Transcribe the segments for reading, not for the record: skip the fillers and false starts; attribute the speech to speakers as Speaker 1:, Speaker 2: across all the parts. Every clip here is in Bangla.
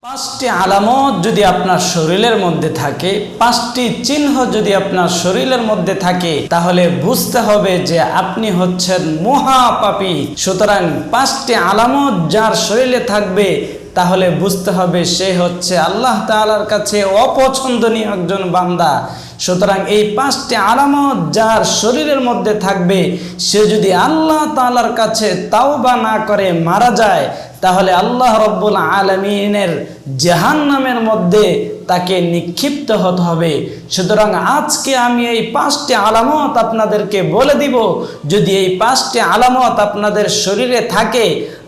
Speaker 1: পাঁচটি আলামত যদি আপনার শরীরের মধ্যে থাকে, পাঁচটি চিহ্ন যদি আপনার শরীরের মধ্যে থাকে, তাহলে বুঝতে হবে যে আপনি হচ্ছেন মহাপাপী। সুতরাং পাঁচটি আলামত যার শরীরে থাকবে তাহলে বুঝতে হবে সে হচ্ছে আল্লাহ তাআলার কাছে অপছন্দনীয় একজন বান্দা। সুতরাং এই পাঁচটি আলামত যার শরীরের মধ্যে থাকবে, সে যদি আল্লাহ তাআলার কাছে তাওবা না করে মারা যায়, তাহলে আল্লাহ রব্বুল আলামিনের জাহান্নামের মধ্যে তাকে নিক্ষিপ্ত হতে হবে। সুতরাং আজকে আমি এই পাঁচটি আলামত আপনাদেরকে বলে দিব। যদি এই পাঁচটি আলামত আপনাদের শরীরে থাকে,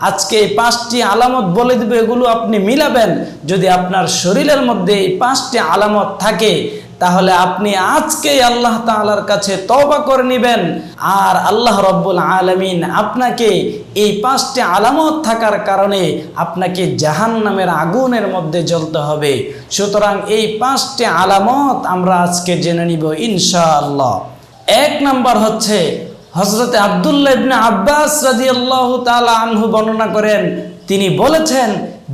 Speaker 1: আজকে এই পাঁচটি আলামত বলে দিব, এগুলো আপনি মিলাবেন। যদি আপনার শরীরের মধ্যে এই পাঁচটি আলামত থাকে, তাহলে আপনি আজকেই আল্লাহ তাআলার কাছে তওবা করে নেবেন, আর আল্লাহ রব্বুল আলামিন আপনাকে এই পাঁচটি আলামত থাকার কারণে আপনাকে জাহান্নামের আগুনের মধ্যে জ্বলতে হবে। সুতরাং এই পাঁচটি আলামত আমরা আজকে জেনে নিব ইনশাআল্লাহ। এক নাম্বার হচ্ছে, হযরত আব্দুল্লাহ ইবনে আব্বাস রাদিয়াল্লাহু তাআলা আনহু বর্ণনা করেন, তিনি বলেছেন,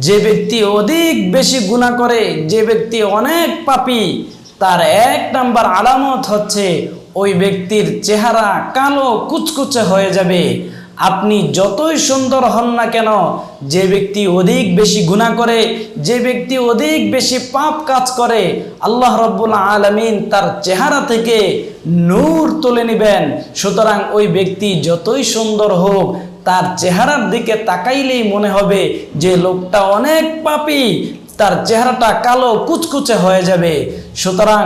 Speaker 1: যে ব্যক্তি অধিক বেশি গুনাহ করে, যে ব্যক্তি অনেক পাপী, তার এক নাম্বার আলামত হচ্ছে ওই ব্যক্তির চেহারা কালো কুচকুচে হয়ে যাবে। আপনি যতই সুন্দর হন না কেন, যে ব্যক্তি অধিক বেশি গুনাহ করে, যে ব্যক্তি অধিক বেশি পাপ কাজ করে, আল্লাহ রব্বুল আলামিন তার চেহারা থেকে নূর তুলে নেবেন। সুতরাং ওই ব্যক্তি যতই সুন্দর হোক, তার চেহারার দিকে তাকাইলেই মনে হবে যে লোকটা অনেক পাপী, তার চেহারাটা কালো কুচকুচে হয়ে যাবে। সুতরাং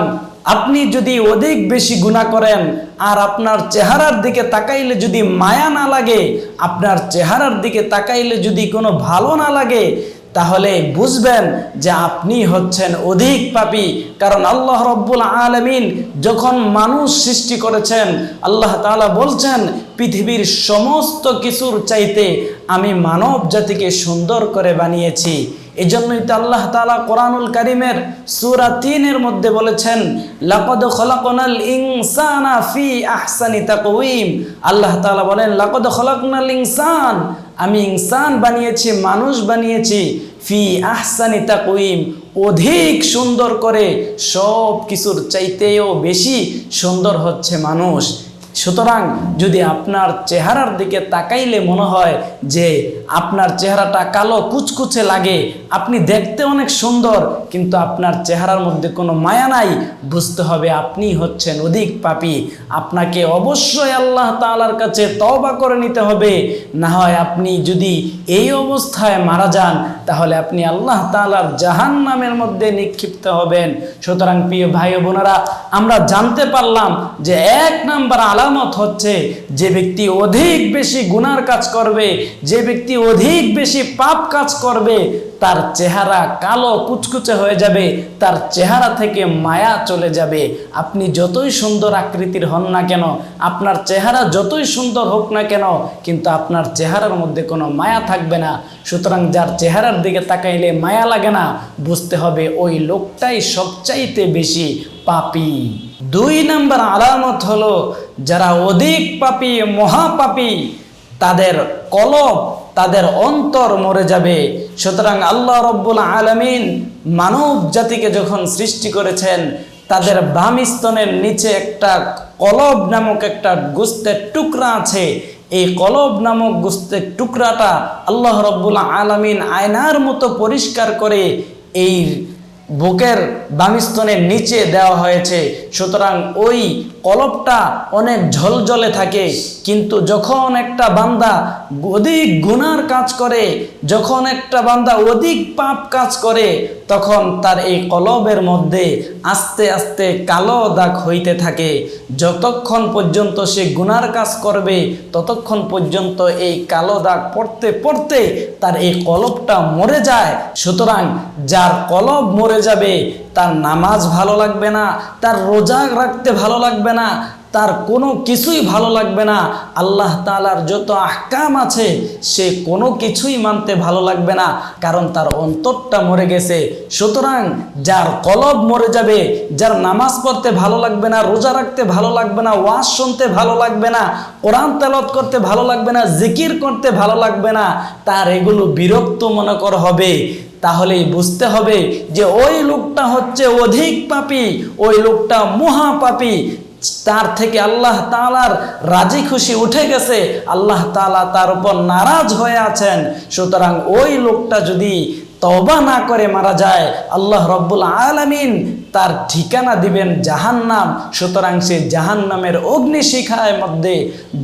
Speaker 1: আপনি যদি অধিক বেশি গুনাহ করেন আর আপনার চেহারার দিকে তাকাইলে যদি মায়া না লাগে, আপনার চেহারার দিকে তাকাইলে যদি কোনো ভালো না লাগে, তাহলে বুঝবেন যে আপনি হচ্ছেন অধিক পাপী। কারণ আল্লাহ রব্বুল আলামিন যখন মানুষ সৃষ্টি করেছেন, আল্লাহ তাআলা বলছেন, পৃথিবীর সমস্ত কিছুর চাইতে আমি মানব জাতিকে সুন্দর করে বানিয়েছি। এজন্যই তো আল্লাহ তাআলা কোরআনুল কারীমের সূরা ৩-এর মধ্যে বলেছেন, লাকাদ খলাকনাল ইনসানা ফি আহসানি তাকওয়িম। আল্লাহ তাআলা বলেন, লাকাদ খলাকনাল ইনসান, আমি ইনসান বানিয়েছি, মানুষ বানিয়েছি, ফি আহসানি তাকওয়িম, অধিক সুন্দর করে, সব কিছুর চাইতেও বেশি সুন্দর হচ্ছে মানুষ। সুতরাং যদি আপনার চেহারার দিকে তাকাইলে মনে হয় যে আপনার চেহারাটা কালো কুচকুচে লাগে, আপনি দেখতে অনেক সুন্দর কিন্তু আপনার চেহারার মধ্যে কোনো মায়া নাই, বুঝতে হবে আপনি হচ্ছেন অধিক পাপী। আপনাকে অবশ্যই আল্লাহ তাআলার কাছে তওবা করে নিতে হবে। না হয় আপনি যদি এই অবস্থায় মারা যান, তাহলে আপনি আল্লাহ তাআলার জাহান্নামের মধ্যে নিক্ষিপ্ত হবেন। সুতরাং প্রিয় ভাই ও বোনেরা, আমরা জানতে পারলাম যে এক নাম্বার আলামত হচ্ছে, যে ব্যক্তি অধিক বেশি গুনার কাজ করবে, যে ব্যক্তি অধিক বেশি পাপ কাজ করবে, তার চেহারা কালো কুচকুচে হয়ে যাবে, তার চেহারা থেকে মায়া চলে যাবে। আপনি যতই সুন্দর আকৃতির হন না কেন, আপনার চেহারা যতই সুন্দর হোক না কেন, কিন্তু আপনার চেহারার মধ্যে কোনো মায়া থাকবে না। সুতরাং যার চেহারার দিকে তাকাইলে মায়া লাগে না, বুঝতে হবে ওই লোকটাই সবচাইতে বেশি পাপী। দুই নাম্বার আলামত হলো, যারা অধিক পাপী, মহাপাপী, তাদের কলব, তাদের অন্তর মরে যাবে। সুতরাং আল্লাহ রব্বুল আলামিন মানব জাতিকে যখন সৃষ্টি করেছেন, তাদের বাম স্তনের নিচে একটা কলব নামক একটা গোস্তের টুকরা আছে। এই কলব নামক গোস্তের টুকরাটা আল্লাহ রব্বুল আলামিন আয়নার মতো পরিষ্কার করে এই বুকের বামিস্তনের নিচে দেওয়া হয়েছে। সুতরাং ওই কলবটা অনেক ঝলঝলে থাকে, কিন্তু যখন একটা বান্দা অধিক গুনার কাজ করে, যখন একটা বান্দা অধিক পাপ কাজ করে, তখন তার এই কলবের মধ্যে আস্তে আস্তে কালো দাগ হইতে থাকে। যতক্ষণ পর্যন্ত সে গুনার কাজ করবে, ততক্ষণ পর্যন্ত এই কালো দাগ পড়তে পড়তে তার এই কলবটা মরে যায়। সুতরাং যার কলব মরে যাবে, তার নামাজ ভালো লাগবে না, তার রোজা রাখতে ভালো লাগবে না, তার কোনো কিছুই ভালো লাগবে না। আল্লাহ তাআলার যত আহকাম আছে সে কোনো কিছুই মানতে ভালো লাগবে না, কারণ তার অন্তরটা মরে গেছে। সুতরাং যার কলব মরে যাবে, যার নামাজ পড়তে ভালো লাগবে না, রোজা রাখতে ভালো লাগবে না, ওয়াজ শুনতে ভালো লাগবে না, কোরআন তেলাওয়াত করতে ভালো লাগবে না, জিকির করতে ভালো লাগবে না, তার এগুলো বিরক্ত মনে করা হবে। তাহলেই বুঝতে হবে যে ওই লোকটা হচ্ছে অধিক পাপী, ওই লোকটা মহাপাপী। তার থেকে আল্লাহ তাআলার রাজি খুশি উঠে গেছে, আল্লাহ তাআলা তার উপর নারাজ হয়ে আছেন। সুতরাং ওই লোকটা যদি তওবা না করে মারা যায়, আল্লাহ রব্বুল আলামিন তার ঠিকানা দিবেন জাহান্নাম। সুতরাং সে জাহান্নামের অগ্নিশিখার মধ্যে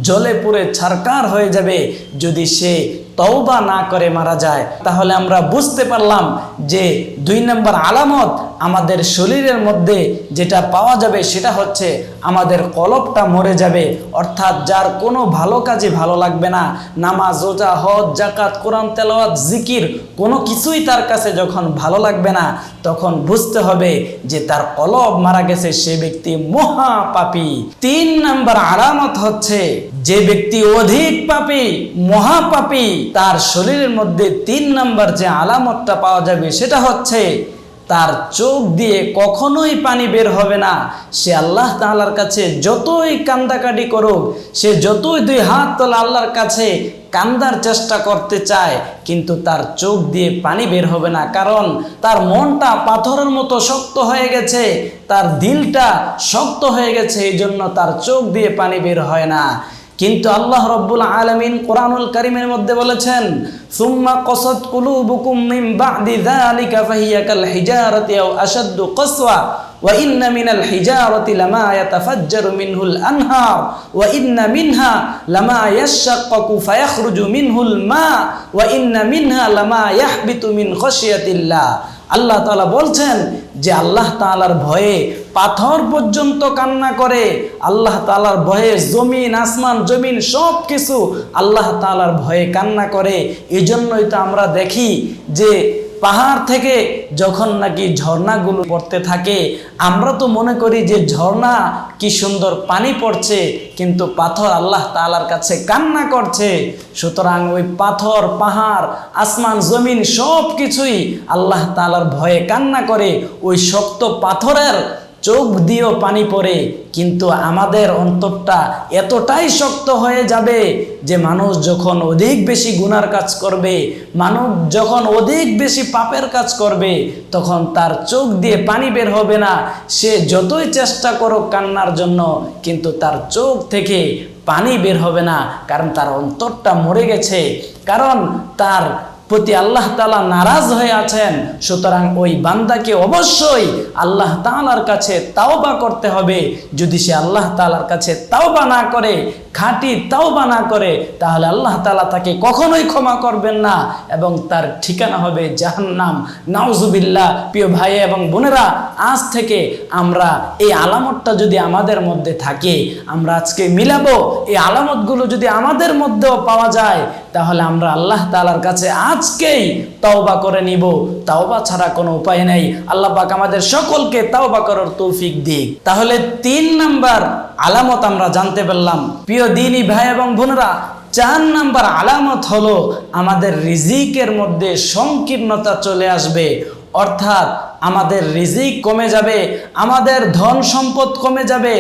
Speaker 1: জ্বলে পুড়ে ছারকার হয়ে যাবে যদি সে তওবা না করে মারা যায়। তাহলে আমরা বুঝতে পারলাম যে 2 নম্বর আলামত আমাদের শরীরের মধ্যে যেটা পাওয়া যাবে সেটা হচ্ছে আমাদের কলবটা মরে যাবে। অর্থাৎ যার কোনো ভালো কাজে ভালো লাগবে না, নামাজ, রোজা, হজ, যাকাত, কোরআন তেলাওয়াত, জিকির কোনো কিছুই তার কাছে যখন ভালো লাগবে না, তখন বুঝতে হবে যে তার কলব মারা গেছে, সে ব্যক্তি মহাপাপী। 3 নম্বর আলামত হচ্ছে যে ব্যক্তি অধিক পাপী, মহাপাপী, তার শরীরের মধ্যে 3 নম্বর যে আলামতটা পাওয়া যাবে সেটা হচ্ছে তার চোখ দিয়ে কখনোই পানি বের হবে না। সে আল্লাহ তাআলার কাছে যতই কান্দাকাটি করুক, সে যতই 2 হাত তোলা আল্লাহর কাছে কান্দার চেষ্টা করতে চায়, কিন্তু তার চোখ দিয়ে পানি বের হবে না। কারণ তার মনটা পাথরের মতো শক্ত হয়ে গেছে, তার দিলটা শক্ত হয়ে গেছে, এই জন্য তার চোখ দিয়ে পানি বের হয় না। কিন্তু আল্লাহ রব্বুল আলামিন কোরআনুল কারীমের মধ্যে বলেছেন, সুম্মা কসাত কুলুবুকুম মিন বা'দি যালিকা ফাহিয়া কাল হিজারাতি আও আশাদ্দু কসওয়া ওয়া ইন্না মিনাল হিজারাতি লামা ইয়াতাফাজ্জারু মিনহুল আনহার ওয়া ইন্না মিনহা লামা ইয়াশাক্কাকু ফায়াখরুজু মিনহুল মা ওয়া ইন্না মিনহা লামা ইয়াহবিতু মিন খাশিয়াতিল্লাহ। আল্লাহ তাআলা বলছেন যে আল্লাহ তাআলার ভয়ে পাথর পর্যন্ত কান্না করে, আল্লাহ তাআলার ভয়ে জমিন, আসমান, জমিন সব কিছু আল্লাহ তাআলার ভয়ে কান্না করে। এই জন্যই তো আমরা দেখি যে পাহাড় থেকে যখন নাকি ঝর্ণাগুলো পড়তে থাকে, আমরা তো মনে করি যে ঝর্ণা কি সুন্দর পানি পড়ছে, কিন্তু পাথর আল্লাহ তাআলার কাছে কান্না করছে। সুতরাং ওই পাথর, পাহাড়, আসমান, জমিন সব কিছুই আল্লাহ তাআলার ভয়ে কান্না করে। ওই শক্ত পাথরের চোখ দিয়েও পানি পড়ে, কিন্তু আমাদের অন্তরটা এতটাই শক্ত হয়ে যাবে যে মানুষ যখন অধিক বেশি গুনার কাজ করবে, মানুষ যখন অধিক বেশি পাপের কাজ করবে, তখন তার চোখ দিয়ে পানি বের হবে না। সে যতই চেষ্টা করুক কান্নার জন্য, কিন্তু তার চোখ থেকে পানি বের হবে না, কারণ তার অন্তরটা মরে গেছে, কারণ তার প্রতি আল্লাহ তাআলা নারাজ হয়ে আছেন। সুতরাং ওই বান্দাকে অবশ্যই আল্লাহ তাআলার কাছে তাওবা করতে হবে। যদি সে আল্লাহ তাআলার কাছে তাওবা না করে, খাঁটি তাওবা না করে, তাহলে আল্লাহ তাআলা তাকে কখনোই ক্ষমা করবেন না এবং তার ঠিকানা হবে জাহান্নাম। নাউজুবিল্লাহ। প্রিয় ভাই এবং বোনেরা, আজ থেকে আমরা এই আলামতটা যদি আমাদের মধ্যে থাকে, আমরা আজকে মিলাবো। এই আলামতগুলো যদি আমাদের মধ্যেও পাওয়া যায়, তাহলে আমরা আল্লাহ তাআলার কাছে আজকেই তাওবা করে নিব। তাওবা ছাড়া কোনো উপায় নেই। আল্লাহ পাক আমাদের সকলকে তাওবা করার তৌফিক দিক। তাহলে 3 নাম্বার আলামত আমরা জানতে পারলাম। প্রিয় দ্বীনী ভাই এবং বোনেরা, 4 নাম্বার আলামত হলো আমাদের রিজিকের মধ্যে সংকীর্ণতা চলে আসবে। অর্থাৎ আমাদের রিজিক কমে যাবে, আমাদের ধন সম্পদ কমে যাবে,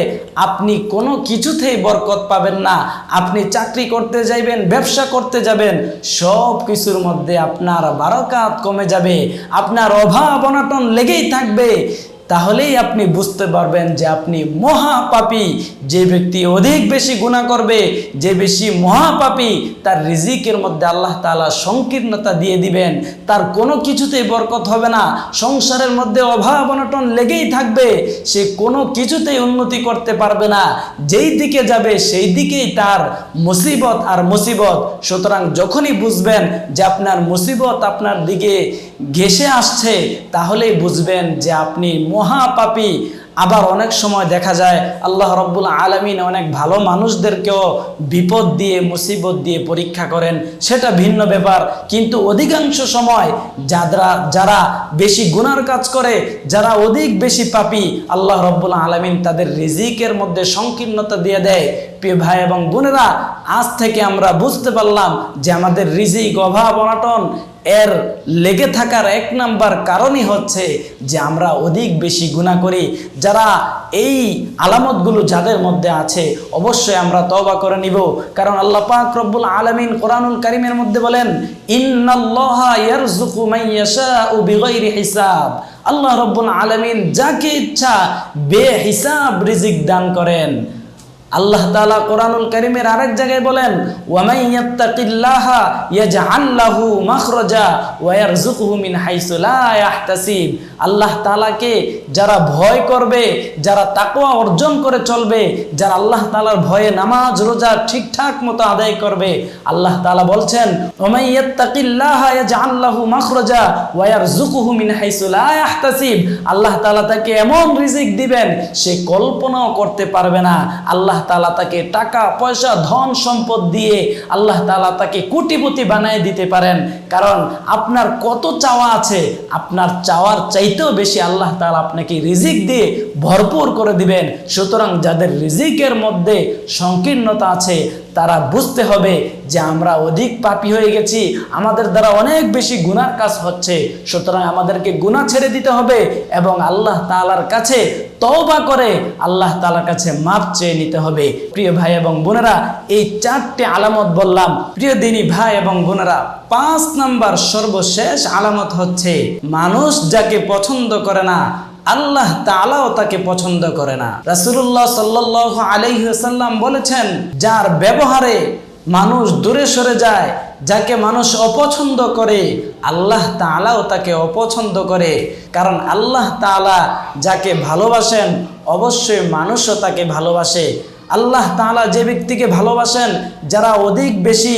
Speaker 1: আপনি কোনো কিছুতেই বরকত পাবেন না। আপনি চাকরি করতে যাবেন, ব্যবসা করতে যাবেন, সব কিছুর মধ্যে আপনার বারাকাত কমে যাবে, আপনার অভাব অনটন লেগেই থাকবে। তাহলেই আপনি বুঝতে পারবেন যে আপনি মহাপাপী। যে ব্যক্তি অধিক বেশি গুনাহ করবে, যে বেশি মহাপাপী, তার রিজিকের মধ্যে আল্লাহ তাআলা সংকীর্ণতা দিয়ে দিবেন, তার কোনো কিছুতেই বরকত হবে না, সংসারের মধ্যে অভাব অনটন লেগেই থাকবে, সে কোনো কিছুতেই উন্নতি করতে পারবে না, যেই দিকে যাবে সেই দিকেই তার মুসিবত আর মুসিবত। সুতরাং যখনই বুঝবেন যে আপনার মুসিবত আপনার দিকে ঘেঁষে আসছে, তাহলেই বুঝবেন যে আপনি মহাপাপী। আবার অনেক সময় দেখা যায় আল্লাহ রব্বুল আলামিন অনেক ভালো মানুষদেরকেও বিপদ দিয়ে, মুসিবত দিয়ে পরীক্ষা করেন, সেটা ভিন্ন ব্যাপার। কিন্তু অধিকাংশ সময় যারা বেশি গুনার কাজ করে, যারা অধিক বেশি পাপী, আল্লাহ রব্বুল আলামিন তাদের রিজিকের মধ্যে সংকীর্ণতা দিয়ে দেয়। প্রিয় ভাই এবং বোনেরা, আজ থেকে আমরা বুঝতে পারলাম যে আমাদের রিজিক, অভাব অনটন এর লেগে থাকার এক নাম্বার কারণই হচ্ছে যে আমরা অধিক বেশি গুনাহ করি। যারা এই আলামতগুলো যাদের মধ্যে আছে অবশ্যই আমরা তওবা করে নিব, কারণ আল্লাহ পাক রব্বুল আলামিন কোরআনুল কারীমের মধ্যে বলেন, ইন্নাল্লাহা ইয়ারযুকু মান ইয়াশাউ বিগাইরি হিসাব। আল্লাহ রব্বুল আলামিন যাকে ইচ্ছা বেহিসাব রিজিক দান করেন। আল্লাহ তাআলা কোরআনুল কারীমের আরেক জায়গায় বলেন, ওয়া মান ইয়াত্তাকিল্লাহা ইয়াজআল লাহু মাখরাজা ওয়া ইয়ারযুকহু মিন হাইসু লা ইয়াহতাসিব। আল্লাহ তাআলাকে যারা ভয় করবে, যারা তাকওয়া অর্জন করে চলবে, যারা আল্লাহ তাআলার ভয়ে নামাজ রোজা ঠিকঠাক মতো আদায় করবে, আল্লাহ তাআলা বলছেন, ওয়া মান ইয়াত্তাকিল্লাহা ইয়াজআল লাহু মাখরাজা ওয়া ইয়ারযুকহু মিন হাইসু লা ইয়াহতাসিব। আল্লাহ তাআলা তাকে এমন রিজিক দিবেন সে কল্পনাও করতে পারবে না। আল্লাহ তাআলা তাকে টাকা পয়সা ধন সম্পদ দিয়ে আল্লাহ তাআলা তাকে কোটিপতি বানিয়ে দিতে পারেন, কারণ আপনার কত চাওয়া আছে, আপনার চাওয়ার চাইতেও বেশি আল্লাহ তাআলা আপনাকে রিজিক দিয়ে ভরপুর করে দিবেন। সুতরাং যাদের রিজিকের মধ্যে সংকীর্ণতা আছে তারা বুঝতে হবে যে আমরা অধিক পাপী হয়ে গেছি, আমাদের দ্বারা অনেক বেশি গুনার কাজ হচ্ছে। সুতরাং আমাদেরকে গুনাহ ছেড়ে দিতে হবে এবং আল্লাহ তাআলার কাছে তওবা করে আল্লাহ তাআলার কাছে মাপ চেয়ে নিতে হবে। প্রিয় ভাই এবং বোনেরা, এই 4টি আলামত বললাম। প্রিয় দিনী ভাই এবং বোনেরা, 5 নাম্বার সর্বশেষ আলামত হচ্ছে মানুষ যাকে পছন্দ করে না আল্লাহ তাআলাও তাকে পছন্দ করে না। রাসূলুল্লাহ সাল্লাল্লাহু আলাইহি ওয়াসাল্লাম বলেছেন, যার ব্যবহারে মানুষ দূরে সরে যায়, যাকে মানুষ অপছন্দ করে আল্লাহ তাআলাও তাকে অপছন্দ করে। কারণ আল্লাহ তাআলা যাকে ভালোবাসেন অবশ্যই মানুষও তাকে ভালোবাসে। আল্লাহ তাআলা যে ব্যক্তিকে ভালোবাসেন, যারা অধিক বেশি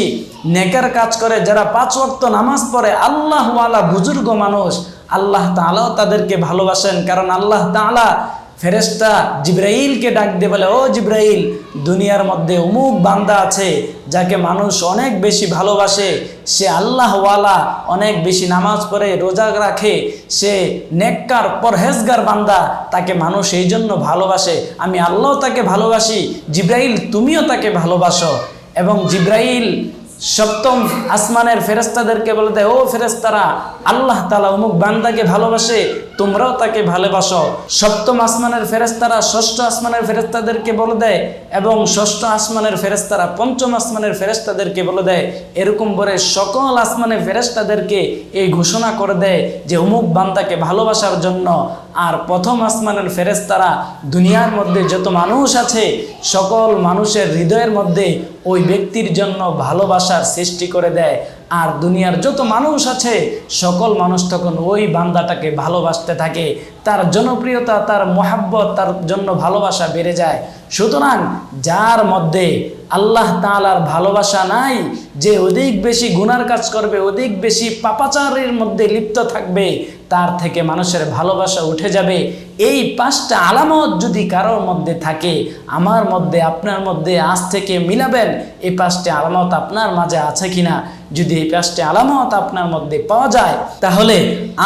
Speaker 1: নেকের কাজ করে, যারা 5 ওয়াক্ত নামাজ পড়ে, আল্লাহওয়ালা বুজুর্গ মানুষ, আল্লাহ তাআলাও তাদেরকে ভালোবাসেন। কারণ আল্লাহ তাআলা ফেরেশতা জিবরাইলকে ডাক দিয়ে বলে, ও জিবরাইল, দুনিয়ার মধ্যে অমুক বান্দা আছে যাকে মানুষ অনেক বেশি ভালোবাসে, সে আল্লাহওয়ালা, অনেক বেশি নামাজ পড়ে, রোজা রাখে, সে নেককার পরহেজগার বান্দা, তাকে মানুষ এই জন্য ভালোবাসে, আমি আল্লাহ তাকে ভালোবাসি, জিবরাইল তুমিও তাকে ভালোবাসো। এবং জিবরাইল 7ম আসমানের ফেরেশতাদেরকে বলে দেয়, ও ফেরেশতারা, আল্লাহ তাআলা অমুক বান্দাকে ভালোবাসে, তোমরাও তাকে ভালোবাসো। 7ম আসমানের ফেরেশতারা 6ষ্ঠ আসমানের ফেরেশতাদেরকে বলে দেয় এবং 6ষ্ঠ আসমানের ফেরেশতারা 5ম আসমানের ফেরেশতাদেরকে বলে দেয়। এরকম করে সকল আসমানের ফেরেশতাদেরকে এই ঘোষণা করে দেয় যে অমুক বান্দাকে ভালোবাসার জন্য। আর 1ম আসমানের ফেরেশতারা দুনিয়ার মধ্যে যত মানুষ আছে সকল মানুষের হৃদয়ের মধ্যে ওই ব্যক্তির জন্য ভালোবাসার সৃষ্টি করে দেয়। আর দুনিয়ার যত মানুষ আছে সকল মানুষ তখন ওই বান্দাটাকে ভালোবাসতে থাকে, তার জনপ্রিয়তা, তার মহাব্বত, তার জন্য ভালোবাসা বেড়ে যায়। সুতরাং যার মধ্যে আল্লাহ তাআলার ভালোবাসা নাই, যে অধিক বেশি গুনার কাজ করবে, অধিক বেশি পাপাচারের মধ্যে লিপ্ত থাকবে, তার থেকে মানুষের ভালোবাসা উঠে যাবে। এই 5টা আলামত যদি কারোর মধ্যে থাকে, আমার মধ্যে, আপনার মধ্যে, আজ থেকে মিলাবেন এই 5টি আলামত আপনার মাঝে আছে কিনা। যদি এই 5টি আলামত আপনার মধ্যে পাওয়া যায় তাহলে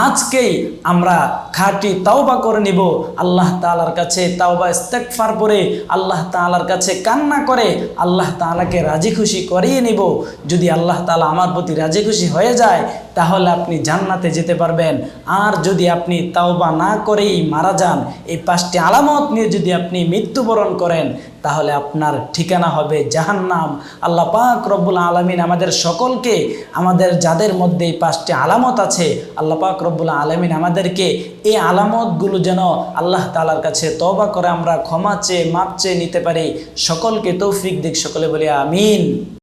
Speaker 1: আজকেই আমরা খাঁটি তাওবা করে নিব, আল্লাহ তাআলার কাছে তাওবা ইস্তেগফার করে আল্লাহ তাআলার কাছে কান্না করে আল্লাহ তাআলাকে রাজি খুশি করিয়ে নিব। যদি আল্লাহ তাআলা আমার প্রতি রাজি খুশি হয়ে যায় তাহলে আপনি জান্নাতে যেতে পারবেন। আর যদি আপনি তাওবা না করেই মারা যান, এই 5টি আলামত নিয়ে যদি আপনি মৃত্যুবরণ করেন, তাহলে আপনার ঠিকানা হবে জাহান্নাম। আল্লাহ পাক রব্বুল আলামিন আমাদের সকলকে, আমাদের যাদের মধ্যে এই 5টি আলামত আছে, আল্লাহ পাক রব্বুল আলামিন আমাদেরকে এই আলামতগুলো যেন আল্লাহ তাআলার কাছে তওবা করে আমরা ক্ষমা চেয়ে মাপ চেয়ে নিতে পারি। সকলকে তৌফিক দিক, সকলে বলি আমিন।